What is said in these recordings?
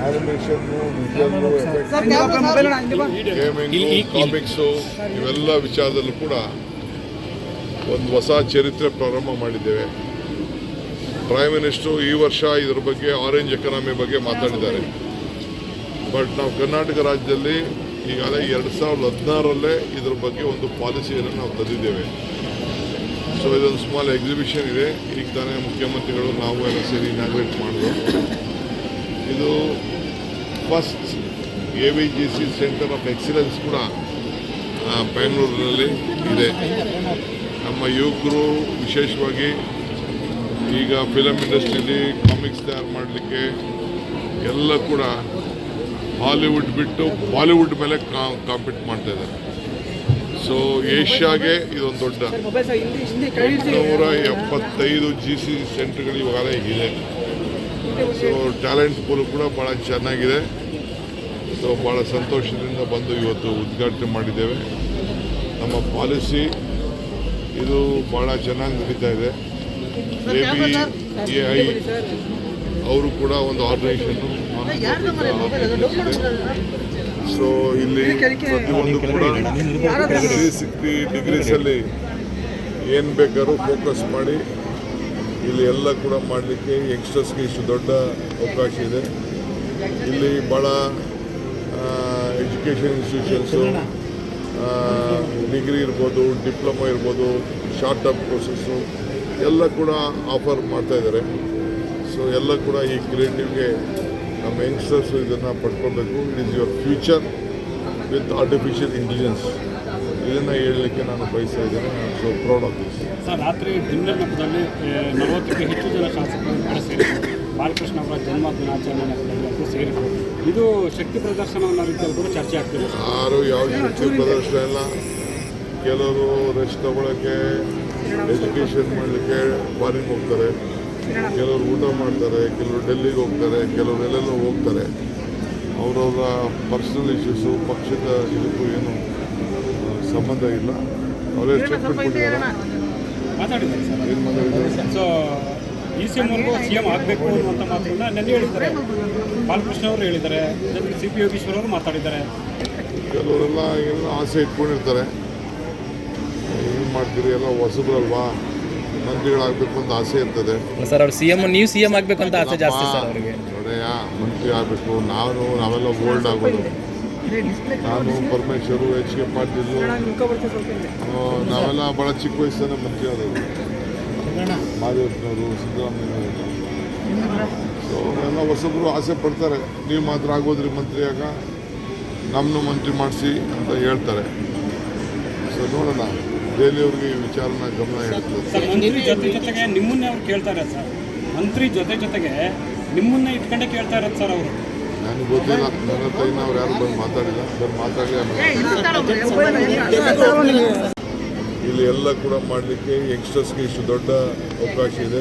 ಆನಿಮೇಷನ್ನು, ವಿಜುವಲ್ಲು, gaming, ಕಾಮಿಕ್ಸು ಇವೆಲ್ಲ ವಿಚಾರದಲ್ಲೂ ಕೂಡ ಒಂದು ಹೊಸ ಚರಿತ್ರೆ ಪ್ರಾರಂಭ ಮಾಡಿದ್ದೇವೆ. ಪ್ರೈಮ್ ಮಿನಿಸ್ಟ್ರು ಈ ವರ್ಷ ಇದರ ಬಗ್ಗೆ ಆರೆಂಜ್ ಎಕಾನಮಿ ಬಗ್ಗೆ ಮಾತಾಡಿದ್ದಾರೆ. ಬಟ್ ನಾವು ಕರ್ನಾಟಕ ರಾಜ್ಯದಲ್ಲಿ ಈಗಾಗಲೇ 2016ರಲ್ಲೇ ಇದರ ಬಗ್ಗೆ ಒಂದು ಪಾಲಿಸಿಯನ್ನು ನಾವು ತಂದಿದ್ದೇವೆ. ಸೊ ಇದೊಂದು ಸ್ಮಾಲ್ ಎಕ್ಸಿಬಿಷನ್ ಇದೆ. ಈಗ ತಾನೇ ಮುಖ್ಯಮಂತ್ರಿಗಳು ನಾವು ಎಲ್ಲ ಸೇರಿ ಇನಾಗ್ರೇಟ್ ಮಾಡಿದ್ರು. ಇದು first AVGC centre of excellence ಕೂಡ ಬೆಂಗಳೂರಿನಲ್ಲಿ ಇದೆ. ನಮ್ಮ ಯುವಕರು ವಿಶೇಷವಾಗಿ ಈಗ ಫಿಲಮ್ ಇಂಡಸ್ಟ್ರಿಯಲ್ಲಿ ಕಾಮಿಕ್ಸ್ ತಯಾರು ಮಾಡಲಿಕ್ಕೆ ಎಲ್ಲ ಕೂಡ ಹಾಲಿವುಡ್ ಬಿಟ್ಟು ಬಾಲಿವುಡ್ ಮೇಲೆ ಕಾಂಪೀಟ್ ಮಾಡ್ತಾ ಇದ್ದಾರೆ. ಸೊ ಏಷ್ಯಾಗೆ ಇದೊಂದು ದೊಡ್ಡ 175 GC ಸೆಂಟರ್ಗಳು ಇವಾಗಲೇ ಇದೆ. ಸೊ ಟ್ಯಾಲೆಂಟ್ ಪೂಲ್ ಕೂಡ ಭಾಳ ಚೆನ್ನಾಗಿದೆ. ಸೊ ಭಾಳ ಸಂತೋಷದಿಂದ ಬಂದು ಇವತ್ತು ಉದ್ಘಾಟನೆ ಮಾಡಿದ್ದೇವೆ. ನಮ್ಮ ಪಾಲಿಸಿ ಇದು ಭಾಳ ಚೆನ್ನಾಗಿ ನಡೀತಾ ಇದೆ. ABAI ಅವರು ಕೂಡ ಒಂದು ಆರ್ಗನೈಸೇಷನ್ನು ಸೊ ಇಲ್ಲಿ ಪ್ರತಿಯೊಂದು ಕೂಡ 360 ಡಿಗ್ರೀಸಲ್ಲಿ ಏನು ಬೇಕಾದ್ರೂ ಫೋಕಸ್ ಮಾಡಿ ಇಲ್ಲಿ ಎಲ್ಲ ಕೂಡ ಮಾಡಲಿಕ್ಕೆ ಯಂಗ್ಸ್ಟರ್ಸ್ಗೆ ಇಷ್ಟು ದೊಡ್ಡ ಅವಕಾಶ ಇದೆ. ಇಲ್ಲಿ ಭಾಳ ಎಜುಕೇಷನ್ ಇನ್ಸ್ಟಿಟ್ಯೂಷನ್ಸು, ಡಿಗ್ರಿ ಇರ್ಬೋದು, ಡಿಪ್ಲೊಮಾ ಇರ್ಬೋದು, ಶಾರ್ಟ್ ಟರ್ಮ್ ಕೋರ್ಸಸ್ಸು ಎಲ್ಲ ಕೂಡ ಆಫರ್ ಮಾಡ್ತಾಯಿದ್ದಾರೆ. ಸೊ ಎಲ್ಲ ಕೂಡ ಈ ಕ್ರಿಯೇಟಿವ್ಗೆ ನಮ್ಮ ಯಂಗ್ಸ್ಟರ್ಸು ಇದನ್ನು ಪಡ್ಕೊಳ್ಬೇಕು. It is your future with artificial intelligence. ಇದನ್ನು ಹೇಳಲಿಕ್ಕೆ ನಾನು ಬಯಸ್ತಾ ಇದ್ದೇನೆ. So proud of this. Sir, ರಾತ್ರಿ ಡಿನ್ನರ್ ನೆಪದಲ್ಲಿ 40ಕ್ಕೂ ಹೆಚ್ಚು ಜನ ಶಾಸಕರು ಕೂಡ ಸೇರಿದರು. ಬಾಲಕೃಷ್ಣ ಅವರ ಜನ್ಮ ದಿನಾಚರಣೆ ನೆಪದಲ್ಲಿ ಅದು ಸೇರಿದರು. ಇದು ಶಕ್ತಿ ಪ್ರದರ್ಶನ ಅನ್ನೋ ರೀತಿಯಲ್ಲಿ ಕೂಡ ಚರ್ಚೆ ಆಗ್ತಿದೆ. ಯಾರು ಯಾವ ಶಕ್ತಿ ಪ್ರದರ್ಶನ ಇಲ್ಲ. ಕೆಲವರು ರೆಸ್ಟ್ ತಗೊಳ್ಳೋಕ್ಕೆ, ಎಜುಕೇಷನ್ ಮಾಡಲಿಕ್ಕೆ ಫಾರಿನ್ ಹೋಗ್ತಾರೆ, ಕೆಲವರು ಊಟ ಮಾಡ್ತಾರೆ, ಕೆಲವರು ಡೆಲ್ಲಿಗೆ ಹೋಗ್ತಾರೆ, ಕೆಲವರು ಎಲ್ಲೆಲ್ಲೋ ಹೋಗ್ತಾರೆ. ಅವರವರ ಪರ್ಸನಲ್ ಇಶ್ಯೂಸು ಪಕ್ಷದ ಇದಕ್ಕೂ ಏನು ಸಂಬಂಧ ಇಲ್ಲ. ಅವರೇ ಸ್ಟೇಟ್ಮೆಂಟ್ ಕೊಟ್ಟಿದ್ದಾರೆ. ಮಾತಾಡಿದ್ದಾರೆ ಸರ್. ಏನು ಮಾತಾಡಿದ್ದಾರೆ? ಸೊ ECM ಅವ್ರಿಗೂ CM ಆಗಬೇಕು ಅನ್ನುವಂಥ ಮಾತುಗಳನ್ನ ನೆನ್ನೆ ಹೇಳಿದ್ದಾರೆ. ಬಾಲಕೃಷ್ಣ ಅವರು ಹೇಳಿದ್ದಾರೆ, ಜೊತೆಗೆ CP ಯೋಗೀಶ್ವರ್ ಅವರು ಮಾತಾಡಿದ್ದಾರೆ. ಕೆಲವರೆಲ್ಲ ಏನೋ ಆಸೆ ಇಟ್ಕೊಂಡಿರ್ತಾರೆ. ಏನು ಮಾಡ್ತೀರಿ, ಎಲ್ಲ ಹೊಸಬ್ರಲ್ವಾ, ಮಂತ್ರಿಗಳಾಗಬೇಕು ಅಂತ ಆಸೆ ಇರ್ತದೆ. ಸರ್ ಅವ್ರು ನೀವು CM ಆಗಬೇಕು ಅಂತ ಆಸೆ ಜಾಸ್ತಿ ಸರ್ ಅವರಿಗೆ. ನೋಡೆಯಾ, ಮಂತ್ರಿ ಆಗಬೇಕು. ನಾವೆಲ್ಲ ಓಲ್ಡ್ ಆಗೋದು. ನಾನು ಪರಮೇಶ್ವರು, HK ಪಾಟೀಲ್, ನಾವೆಲ್ಲ ಭಾಳ ಚಿಕ್ಕ ವಯಸ್ಸನ್ನೇ ಮಂತ್ರಿ ಆದವರು. ಮಾದೇವಪ್ಪನವರು, ಸಿದ್ದರಾಮಯ್ಯನವರು. ಸೊ ಎಲ್ಲ ಹೊಸಬ್ರು ಆಸೆ ಪಡ್ತಾರೆ. ನೀವು ಮಾತ್ರ ಆಗೋದ್ರಿ ಮಂತ್ರಿ ಆಗ, ನಮ್ಮನ್ನು ಮಂತ್ರಿ ಮಾಡಿಸಿ ಅಂತ ಹೇಳ್ತಾರೆ. ಸೊ ನೋಡೋಣ, ದೆಹಲಿಯವ್ರಿಗೆ ಈ ವಿಚಾರನ ಗಮನ ಇಡ್ತಾರೆ. ಸರ್, ಮಂತ್ರಿ ಜೊತೆಗೆ ನಿಮ್ಮನ್ನೇ ಅವ್ರು ಕೇಳ್ತಾರೆ ಸರ್. ಮಂತ್ರಿ ಜೊತೆಗೆ ನಿಮ್ಮನ್ನೇ ಇಟ್ಕೊಂಡೇ ಕೇಳ್ತಾ ಇರೋದು ಸರ್ ಅವರು. ನನಗೆ ಗೊತ್ತಿಲ್ಲ, ನನ್ನ ಹತ್ರ ಇನ್ನು ಅವ್ರು ಯಾರು ಬಂದು ಮಾತಾಡಿಲ್ಲ. ಮಾತಾಡಿ ಇಲ್ಲಿ ಎಲ್ಲ ಕೂಡ ಮಾಡಲಿಕ್ಕೆ ಯಂಗ್ಸ್ಟರ್ಸ್ಗೆ ಇಷ್ಟು ದೊಡ್ಡ ಅವಕಾಶ ಇದೆ.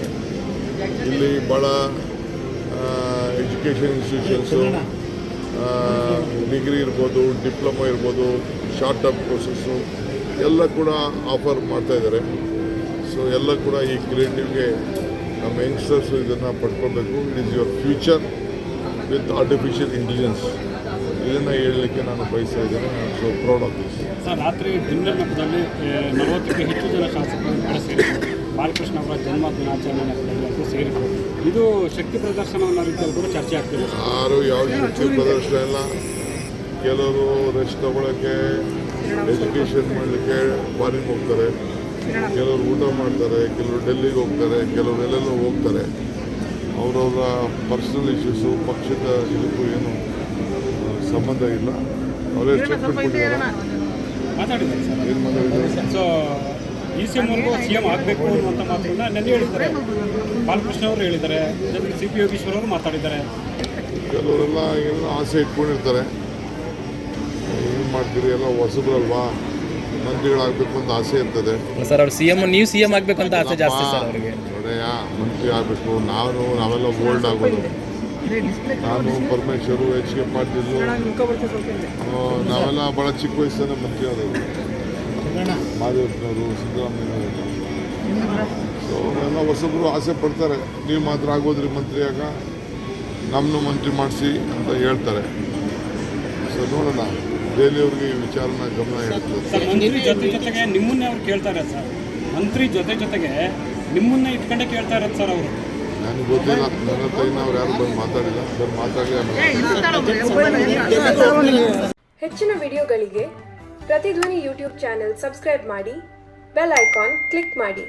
ಇಲ್ಲಿ ಭಾಳ ಎಜುಕೇಷನ್ ಇನ್ಸ್ಟಿಟ್ಯೂಷನ್ಸು, ಡಿಗ್ರಿ ಇರ್ಬೋದು, ಡಿಪ್ಲೊಮಾ ಇರ್ಬೋದು, ಶಾರ್ಟ್ ಟರ್ಮ್ ಕೋರ್ಸಸ್ಸು ಎಲ್ಲ ಕೂಡ ಆಫರ್ ಮಾಡ್ತಾಯಿದ್ದಾರೆ. ಸೊ ಎಲ್ಲ ಕೂಡ ಈ ಕ್ರಿಯೇಟಿವ್ಗೆ ನಮ್ಮ ಯಂಗ್ಸ್ಟರ್ಸು ಇದನ್ನು ಪಡ್ಕೊಳ್ಬೇಕು. It is your future with artificial intelligence. ಇದನ್ನು ಹೇಳಲಿಕ್ಕೆ ನಾನು ಬಯಸ್ತಾ ಇದ್ದೇನೆ. So proud of this. Sir, ರಾತ್ರಿ ಡಿನ್ನರ್ ನೆಪದಲ್ಲಿ 40ಕ್ಕೂ ಹೆಚ್ಚು ಜನ ಶಾಸಕರು ಕೂಡ ಸೇರಿದರು. ಬಾಲಕೃಷ್ಣ ಅವರ ಜನ್ಮ ದಿನಾಚರಣೆ ನೆಪದಲ್ಲಿ ಅದು ಸೇರಿದರು. ಇದು ಶಕ್ತಿ ಪ್ರದರ್ಶನ ಅನ್ನೋ ರೀತಿಯಲ್ಲಿ ಕೂಡ ಚರ್ಚೆ ಆಗ್ತಿದೆ. ಯಾರು ಯಾವ ಶಕ್ತಿ ಪ್ರದರ್ಶನ ಇಲ್ಲ. ಕೆಲವರು ರೆಸ್ಟ್ ತಗೊಳ್ಳೋಕ್ಕೆ, ಎಜುಕೇಷನ್ ಮಾಡಲಿಕ್ಕೆ ಫಾರಿನ್ ಹೋಗ್ತಾರೆ, ಕೆಲವರು ಊಟ ಮಾಡ್ತಾರೆ, ಕೆಲವರು ಡೆಲ್ಲಿಗೆ ಹೋಗ್ತಾರೆ, ಕೆಲವರು ಎಲ್ಲೆಲ್ಲೋ ಹೋಗ್ತಾರೆ. ಅವರವರ ಪರ್ಸನಲ್ ಇಶ್ಯೂಸು ಪಕ್ಷದ ಇದಕ್ಕೂ ಏನು ಸಂಬಂಧ ಇಲ್ಲ. ಅವರೇ ಸ್ಟೇಟ್ಮೆಂಟ್ ಕೊಟ್ಟಿದ್ದಾರೆ. ಮಾತಾಡಿದ್ದಾರೆ ಸರ್. ಏನು ಮಾತಾಡಿದ್ದಾರೆ? ಸೊ ECM ಅವ್ರಿಗೂ CM ಆಗಬೇಕು ಅನ್ನುವಂಥ ಮಾತುಗಳನ್ನ ನೆನ್ನೆ ಹೇಳಿದ್ದಾರೆ. ಬಾಲಕೃಷ್ಣ ಅವರು ಹೇಳಿದ್ದಾರೆ, ಜೊತೆಗೆ CP ಯೋಗೀಶ್ವರ್ ಅವರು ಮಾತಾಡಿದ್ದಾರೆ. ಕೆಲವರೆಲ್ಲ ಏನೋ ಆಸೆ ಇಟ್ಕೊಂಡಿರ್ತಾರೆ. ಏನು ಮಾಡ್ತೀರಿ, ಎಲ್ಲ ಹೊಸಬ್ರಲ್ವಾ, ಮಂತ್ರಿಗಳಾಗಬೇಕು ಅಂತ ಆಸೆ ಇರ್ತದೆ. ಸರ್ ಅವ್ರು ನೀವು CM ಆಗಬೇಕು ಅಂತ ಆಸೆ ಜಾಸ್ತಿ ಸರ್ ಅವರಿಗೆ. ನೋಡೆಯಾ, ಮಂತ್ರಿ ಆಗಬೇಕು. ನಾವೆಲ್ಲ ಓಲ್ಡ್ ಆಗೋದು. ನಾನು ಪರಮೇಶ್ವರು, HK ಪಾಟೀಲ್, ನಾವೆಲ್ಲ ಭಾಳ ಚಿಕ್ಕ ವಯಸ್ಸನ್ನೇ ಮಂತ್ರಿ ಆದವರು. ಮಾದೇವಪ್ಪನವರು, ಸಿದ್ದರಾಮಯ್ಯನವರು. ಸೊ ಎಲ್ಲ ಹೊಸಬ್ರು ಆಸೆ ಪಡ್ತಾರೆ. ನೀವು ಮಾತ್ರ ಆಗೋದ್ರಿ ಮಂತ್ರಿ ಆಗ, ನಮ್ಮನ್ನು ಮಂತ್ರಿ ಮಾಡಿಸಿ ಅಂತ ಹೇಳ್ತಾರೆ. ಸೊ ನೋಡೋಣ, ದೆಹಲಿಯವ್ರಿಗೆ ಈ ವಿಚಾರನ ಗಮನ ಇಡ್ತದೆ. ಸರ್, ಮಂತ್ರಿ ಜೊತೆಗೆ ನಿಮ್ಮನ್ನೇ ಅವ್ರು ಕೇಳ್ತಾರೆ ಸರ್. ಮಂತ್ರಿ ಜೊತೆಗೆ ನಿಮ್ಮನ್ನೇ ಇಟ್ಕೊಂಡೇ ಕೇಳ್ತಾ ಇರೋದು ಸರ್ ಅವರು. ನನಗೆ ಗೊತ್ತಿಲ್ಲ, ನನ್ನ ಹತ್ರ ಇನ್ನೂ ಅವ್ರು ಯಾರು ಬಂದು ಮಾತಾಡಿಲ್ಲ. ಬಂದು ಮಾತಾಡಲಿ. ಹೆಚ್ಚಿನ ವಿಡಿಯೋಗಳಿಗೆ ಪ್ರತಿಧ್ವನಿ ಯೂಟ್ಯೂಬ್ ಚಾನೆಲ್ ಸಬ್ಸ್ಕ್ರೈಬ್ ಮಾಡಿ, ಬೆಲ್ ಐಕಾನ್ ಕ್ಲಿಕ್ ಮಾಡಿ.